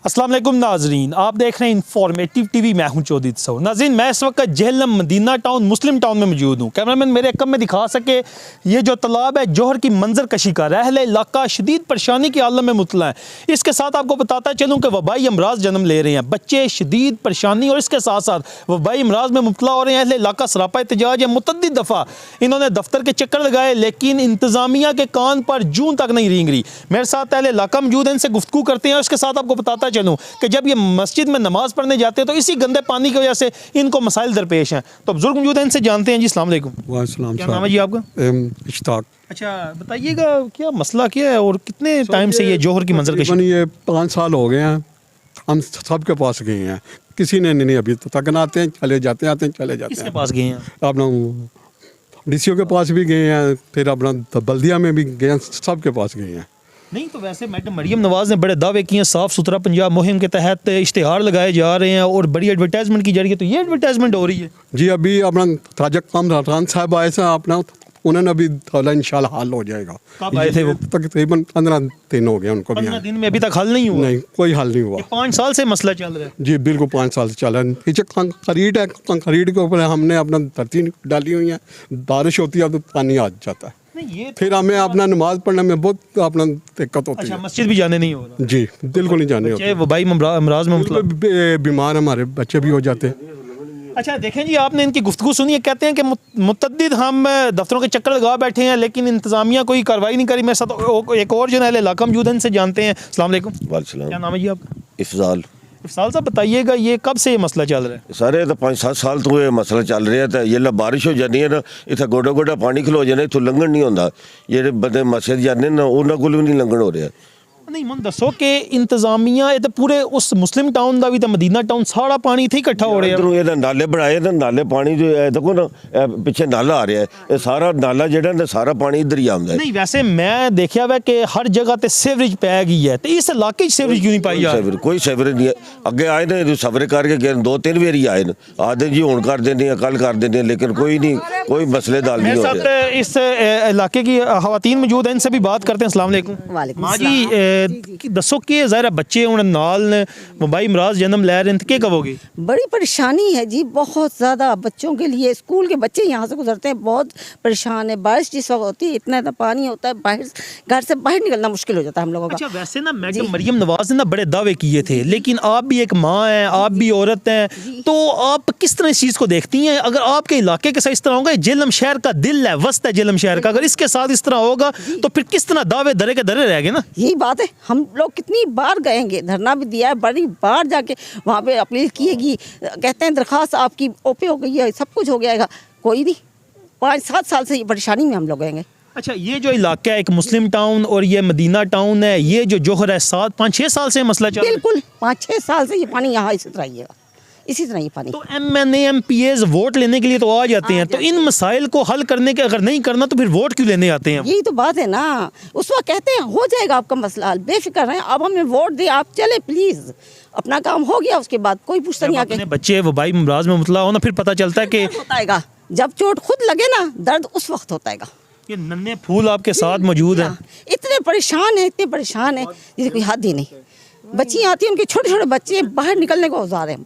अस्सलाम वालेकुम नाजरीन, आप देख रहे हैं इंफॉर्मेटिव टीवी। मैं हूं चौधरी तसव्वुर। नाजरीन, मैं इस वक्त जेहलम मदीना टाउन मुस्लिम टाउन में मौजूद हूं। कैमरामैन मेरे कम में दिखा सके ये जो तालाब है जौहर की मंजर कशी का रहल इलाका शदीद परेशानी के आलम में मुतला है। इसके साथ आपको बताता चलूँ कि वबाई अमराज जन्म ले रहे हैं, बच्चे शदीद परेशानी और इसके साथ साथ वबाई अमराज में मुबतला हो रहे हैं। अहले इलाका सरापा एहतजाज है। मुतअद्दिद दफ़ा इन्होंने दफ्तर के चक्कर लगाए लेकिन इंतज़ामिया के कान पर जून तक नहीं रेंग रही। मेरे साथ अहले इलाका मौजूद है, इनसे गुफ्तगू करते हैं। उसके साथ आपको बताता चलूँ कि जब ये मस्जिद में नमाज पढ़ने जाते हैं तो इसी गंदे पानी की वजह से इनको मसाइल दरपेश हैं। तो बुजुर्ग मौजूद हैं, इनसे जानते हैं। जी अस्सलाम वालेकुम। वालेकुम क्या नाम है जी आपका? इश्ताक। अच्छा बताइएगा, क्या मसला क्या है और कितने टाइम से ये जौहर की मंजर कशी? ये 5 साल हो गए हैं, हम सबके पास गए हैं, किसी ने नहीं अभी तक न आते हैं, चले जाते हैं, आते हैं चले जाते किसके हैं। पास गए हैं? अपना डीसीओ के पास भी गए हैं, फिर अपना बल्दिया में भी गए हैं, सबके पास गए हैं। नहीं तो वैसे मैडम मरियम नवाज ने बड़े दावे किए हैं, साफ़ सुथरा पंजाब मुहिम के तहत इश्तिहार लगाए जा रहे हैं और बड़ी एडवर्टाइजमेंट की जा रही है। तो ये एडवर्टाइजमेंट हो रही है जी। अभी अपना ताजा कामरान साहब आए थे अपना, उन्होंने अभी इंशाल्लाह हल हो जाएगा। कब आए थे वो? तकरीबन 15 दिन हो गए उनको भी। 15 दिन में अभी तक हल नहीं हुआ? नहीं, कोई हल नहीं हुआ। 5 साल से मसला चल रहा है। जी बिल्कुल, 5 साल से चल रहा है। नीचे कंक्रीट है, कंक्रीट के ऊपर हमने अपना धरती डाली हुई है, बारिश होती है तो पानी आ जाता है। नहीं, फिर हमें अपना नमाज पढ़ने में बहुत अपना दिक्कत होती अच्छा, है। मस्जिद भी जाने नहीं हो रहा? जी बिल्कुल नहीं जाने होते। वबाई अमराज में मतलब बीमार हमारे बच्चे भी हो जाते हैं। अच्छा देखें जी, आपने इनकी गुफ्तगू सुनी है। कहते हैं कि मुतअद्दिद हम दफ्तरों के चक्कर लगा बैठे हैं लेकिन इंतजामिया कोई कार्रवाई नहीं करी। मेरे साथ एक और जो है इलाका मौजूद है, इनसे जानते हैं। अस्सलाम वालेकुम। वालेकुम। क्या नाम है जी आपका? इफ़ज़ाल। इफ़ज़ाल साहब बताइएगा, ये कब से ये मसला चल रहा है? सारे तो 5-7 साल तो ये मसला चल रहा है। तो ये बारिश हो जानी है ना, इतना गोडा गोडा पानी खलो जाने, इतों लंघन नहीं होता। जेडे बंदे मस्जिद जाने ना, उन्होंने कोल भी नहीं लंघन हो रहा। नहीं मन दसो कि इंतजामिया ये तो पूरे उस मुस्लिम टाउन का भी तो मदीना टाउन सारा पानी इत्थे इकट्ठा हो रहा है। इधरों ये नाले बनाए ना, नाले पानी जो है देखो ना, पिछे नाला आ रहा है, ये सारा नाला जेड़ा ना सारा पानी इधर ही आता है। नहीं वैसे मैं देखा हुआ कि हर जगह ते सीवरेज पै गई है, तो इस इलाके सीवरेज क्यों नहीं पाई जा रही? कोई सीवरेज नहीं है। अगे आए ने सफरे करके गए 2-3 बारी आए न, आते जी हुण कर देने हैं, कल कर देने हैं, लेकिन कोई नहीं, कोई मसले दाल नहीं मेरे हो साथ रहे। इस इलाके की खवातीन मौजूद हैं, इनसे भी बात करते हैं। अस्सलाम वालेकुम। वालेकुम माँ जी दसो कि ज़ाहिर बच्चे हूँ नाल वबाई अमराज जन्म लै रहे हैं, क्या कहोगे? बड़ी परेशानी है जी, बहुत ज़्यादा बच्चों के लिए। स्कूल के बच्चे यहाँ से गुजरते हैं, बहुत परेशान है। बारिश जिस वक्त होती है इतना पानी होता है, बाहर घर से बाहर निकलना मुश्किल हो जाता है हम लोगों का। अच्छा वैसे ना मैडम मरियम नवाज ने ना बड़े दावे किए थे, लेकिन आप भी एक माँ हैं, आप भी औरत हैं, तो आप किस तरह इस चीज़ को देखती हैं? अगर आपके इलाके के साथ इस तरह होगा, जेहलम शहर का दिल है, वस्त है जेहलम शहर का, अगर इसके साथ इस तरह होगा तो फिर किस तरह दावे धरे के धरे रह गए ना। यही बात है, हम लोग कितनी बार गएंगे, धरना भी दिया है, बड़ी बार जाके वहाँ पे अपील किएगी। कहते हैं दरख्वास्त आपकी ओपे हो गई है, सब कुछ हो गया, कोई नहीं। 5-7 साल से ये परेशानी में हम लोग गएंगे। अच्छा ये जो इलाका है एक मुस्लिम टाउन और ये मदीना टाउन है, ये जो जौहर है 5-6 साल से मसला चल रहा है। बिल्कुल 5-6 साल से ये पानी यहाँ इसी तरह ही है, इसी तरह ये पानी। तो MNA MPAs वोट लेने के लिए तो आ जाते हैं, तो इन मसाइल को हल करने के अगर नहीं करना तो फिर वोट क्यों लेने आते हैं? यही तो बात है ना। उस वक्त कहते हैं हो जाएगा आपका मसला हल, बेफिक्र रहें, अब हमें वोट दे, आप चले प्लीज, अपना काम हो गया, उसके बाद कोई पूछता नहीं आके। अपने बच्चे वबाई अमराज में मुबतला हो ना, फिर पता चलता है कि होता है जब चोट खुद लगे ना, दर्द उस वक्त होता है। ये नन्हे फूल आपके साथ मौजूद हैं। इतने परेशान है, इतने परेशान है जिसे कोई हद ही नहीं। बच्चियाँ आती हैं, उनके छोटे छोटे बच्चे बाहर निकलने को औजार हैं।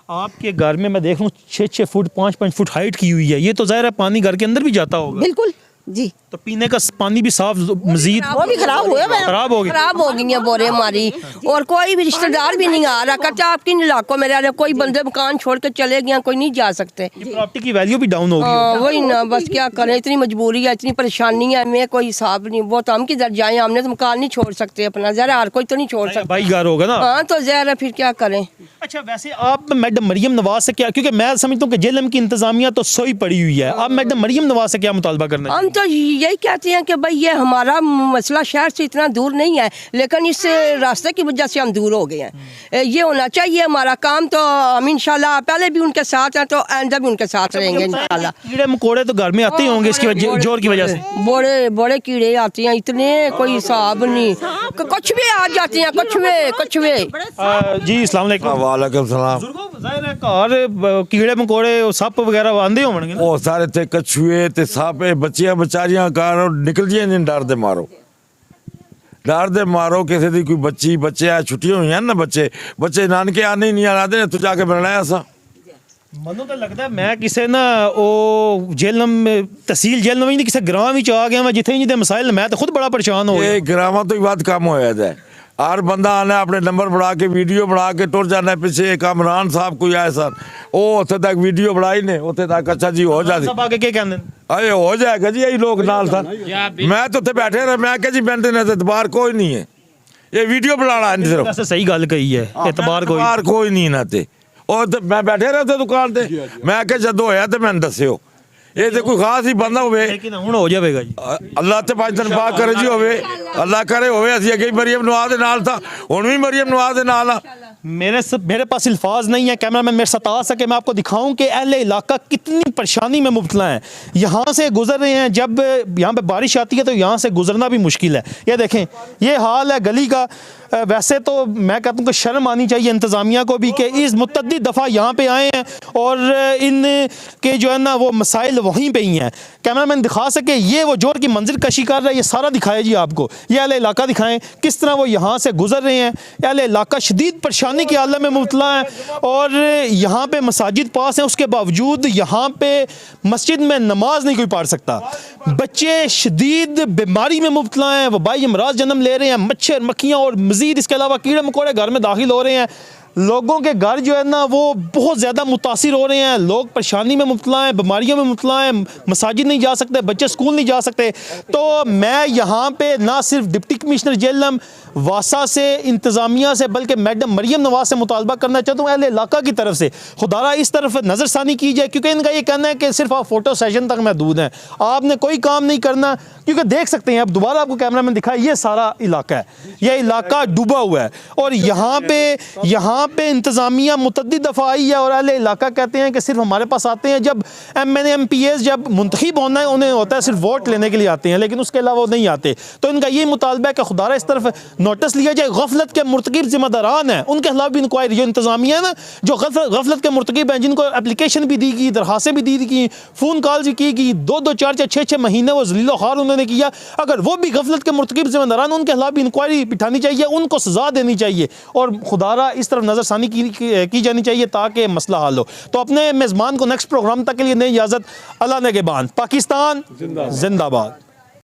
आपके घर में मैं देख रहा हूँ 6-6 फुट 5-5 फुट हाइट की हुई है, ये तो ज़ाहिर है पानी घर के अंदर भी जाता होगा। बिल्कुल जी। तो पीने का पानी भी साफ मजीद वो भी खराब हुआ है, खराब हो गया। खराब हो गई है बोरे हमारी, और कोई भी रिश्तेदार भी नहीं आ रहा। कहता आपके इलाकों में रह रहे, कोई बंदे मकान छोड़ के चले गए, कोई नहीं जा सकते। प्रॉपर्टी की वैल्यू भी डाउन होगी। वही ना, बस क्या करें, इतनी मजबूरी है, इतनी परेशानी है, हमें कोई हिसाब नहीं। वो तो हम किधर जाए, हमने तो मकान नहीं छोड़ सकते अपना, जरा हर कोई तो नहीं छोड़ सकता। भाई घर होगा ना। हाँ तो जहर फिर क्या करें। अच्छा वैसे आप मैडम मरियम नवाज से क्या, क्योंकि मैं समझता हूँ कि जेहलम की इंतजामिया तो सोई पड़ी हुई है, आप मैडम मरियम नवाज से क्या मुतालबा करना? हम तो यही कहते हैं कि भाई ये हमारा मसला शहर से इतना दूर नहीं है, लेकिन इस रास्ते की वजह से हम दूर हो गए हैं। ये होना चाहिए हमारा काम। तो हम इंशाल्लाह पहले भी उनके साथ हैं, तो आइंदा भी उनके साथ रहेंगे इंशाल्लाह। कीड़े मकोड़े तो घर में आते ही होंगे इसकी वजह, जोर की वजह से। बड़े बड़े कीड़े आते हैं, इतने कोई हिसाब नहीं, कुछ भी आ जाते हैं, कुछ भी। जी अस्सलाम वालेकुम। वालेकुम सलाम। ज़ाहिर है घर कीड़े मकोड़े सप वगैरह आंदे होंगे। ਉਹ ਸਾਰੇ ਤੇ ਕਛੂਏ ਤੇ ਸਾਪੇ ਬੱਚੀਆਂ ਵਿਚਾਰੀਆਂ ਘਰ ਨਿਕਲ ਜੀਆਂ ਨੇ ਡਰ ਦੇ ਮਾਰੋ। डर दे मारो किसी दी कोई बच्ची बच्चे आ छुट्टियां हुई ना बच्चे नानके आने ही नहीं आते तू जाके बनना ऐसा ਮੈਨੂੰ ਤਾਂ ਲੱਗਦਾ ਮੈਂ ਕਿਸੇ ਨਾ ਉਹ ਜੇਲਮ ਤਹਿਸੀਲ ਜੇਲਮ ਨਹੀਂ ਕਿਸੇ ਗ੍ਰਾਮ ਵਿੱਚ ਆ ਗਿਆ ਮੈਂ ਜਿੱਥੇ ਜਿਹਦੇ ਮਸਾਇਲ ਮੈਂ ਤਾਂ ਖੁਦ ਬੜਾ ਪਰੇਸ਼ਾਨ ਹੋ ਗਿਆ ਇਹ ਗ੍ਰਾਮਾਂ ਤੋਂ ਹੀ ਵੱਧ ਕੰਮ ਹੋਇਆ ਹੈ हर बंदा आना अपने नंबर बढ़ा के वीडियो बढ़ा के टुर जाना पिछे कामरान साहब कोई आए सर वो उत्थे तक वीडियो बढ़ाई ने उत्थे तक अच्छा जी हो जाती सब आगे क्या कहते हैं अरे हो जाएगा जी यही लोग नाल था मैं तो उत्थे बैठे रहा मैं क्या जी मैंने ने इतबार कोई नहीं है ये वीडियो बनाना है सिर्फ वैसे सही गल कही है इतबार कोई नहीं ना ते और मैं बैठे रहा दुकान ते मैं क्या जदों होया ते मैंने दस्सियो ਇਹ ਤੇ ਕੋਈ ਖਾਸ ਹੀ ਬੰਦਾ ਹੋਵੇ ਲੇਕਿਨ ਹੁਣ ਹੋ ਜਾਵੇਗਾ ਜੀ ਅੱਲਾਹ ਤੇ 5 ਦਿਨ ਬਾਅਦ ਕਰੇ ਜੀ ਹੋਵੇ ਅੱਲਾਹ ਕਰੇ ਹੋਵੇ ਅਸੀਂ ਅੱਗੇ ਮਰੀਮ ਨਵਾਜ਼ ਦੇ ਨਾਲ ਤਾਂ ਹੁਣ ਵੀ ਮਰੀਮ ਨਵਾਜ਼ ਦੇ ਨਾਲ ਆ मेरे पास अल्फाज नहीं है कैमरामैन मेरे साथ आ सके मैं आपको दिखाऊं कि अहले इलाका कितनी परेशानी में मुब्तला है यहाँ से गुजर रहे हैं जब यहाँ पे बारिश आती है तो यहाँ से गुजरना भी मुश्किल है ये देखें ये हाल है गली का वैसे तो मैं कहता हूँ कि शर्म आनी चाहिए इंतज़ामिया को भी कि इस मुतअद्दिद दफ़ा यहाँ पे आए हैं और इन के जो है ना वो मसाइल वहीं पे ही हैं कैमरामैन दिखा सके ये वो जोर की मंजिल कशी कर रहा है ये सारा दिखाया जी आपको ये अहले इलाका दिखाएं किस तरह वो यहाँ से गुजर रहे हैं अहले इलाका शदीद परेशानी की हालत में मुब्तला है और यहाँ पे मसाजिद पास हैं उसके बावजूद यहाँ पे मस्जिद में नमाज नहीं कोई पढ़ सकता बच्चे शदीद बीमारी में मुब्तला हैं वबाई अमराज जन्म ले रहे हैं मच्छर मक्खियाँ और मज़ीद इसके अलावा कीड़े मकोड़े घर में दाखिल हो रहे हैं लोगों के घर जो है ना वो बहुत ज़्यादा मुतासिर हो रहे हैं लोग परेशानी में मुब्तला हैं बीमारियों में मुब्तला हैं मसाजिद नहीं जा सकते बच्चे स्कूल नहीं जा सकते तो मैं यहाँ पे ना सिर्फ डिप्टी कमिश्नर जेलम वासा से इंतज़ामिया से बल्कि मैडम मरीम नवाज से मुतालबा करना चाहता हूँ अहले इलाका की तरफ से खुदारा इस तरफ नज़रसानी की जाए क्योंकि इनका ये कहना है कि सिर्फ आप फ़ोटो सेशन तक महदूद हैं आपने कोई काम नहीं करना क्योंकि देख सकते हैं अब दोबारा आपको कैमरामैन दिखाए ये सारा इलाका है ये इलाका डूबा हुआ है और यहाँ पे इंतज़ामिया मुतअद्दिद दफ़ा आई है और अहले इलाका कहते हैं कि सिर्फ हमारे पास आते हैं जब MNA MPs जब मुंतखब होना है उन्हें होता है सिर्फ वोट लेने के लिए आते हैं लेकिन उसके अलावा वो नहीं आते तो इनका ये मुतालबा है कि खुदारा इस तरफ नोटिस लिया जाए गफलत के मुर्तकिब जिम्मेदारान हैं उनके खिलाफ भी इंक्वायरी जो इंतज़ामिया है ना जो गफलत के मुर्तकिब हैं जिनको एप्लीकेशन भी दी गई दरखास्तें भी दी गई फ़ोन कॉल भी की गई 2-2 4-4 6-6 महीने वो जलीलो ख़ार उन्होंने किया अगर वो भी गफलत के मुर्तकिब जिम्मेदारान उनके खिलाफ भी इंक्वायरी बिठानी चाहिए उनको सज़ा देनी चाहिए और खुदारा इस तरफ नज़रसानी की जानी चाहिए ताकि मसला हल हो तो अपने मेज़बान को नेक्स्ट प्रोग्राम तक के लिए नई इजाज़त अल्लाह ने के बान पाकिस्तान जिंदाबाद।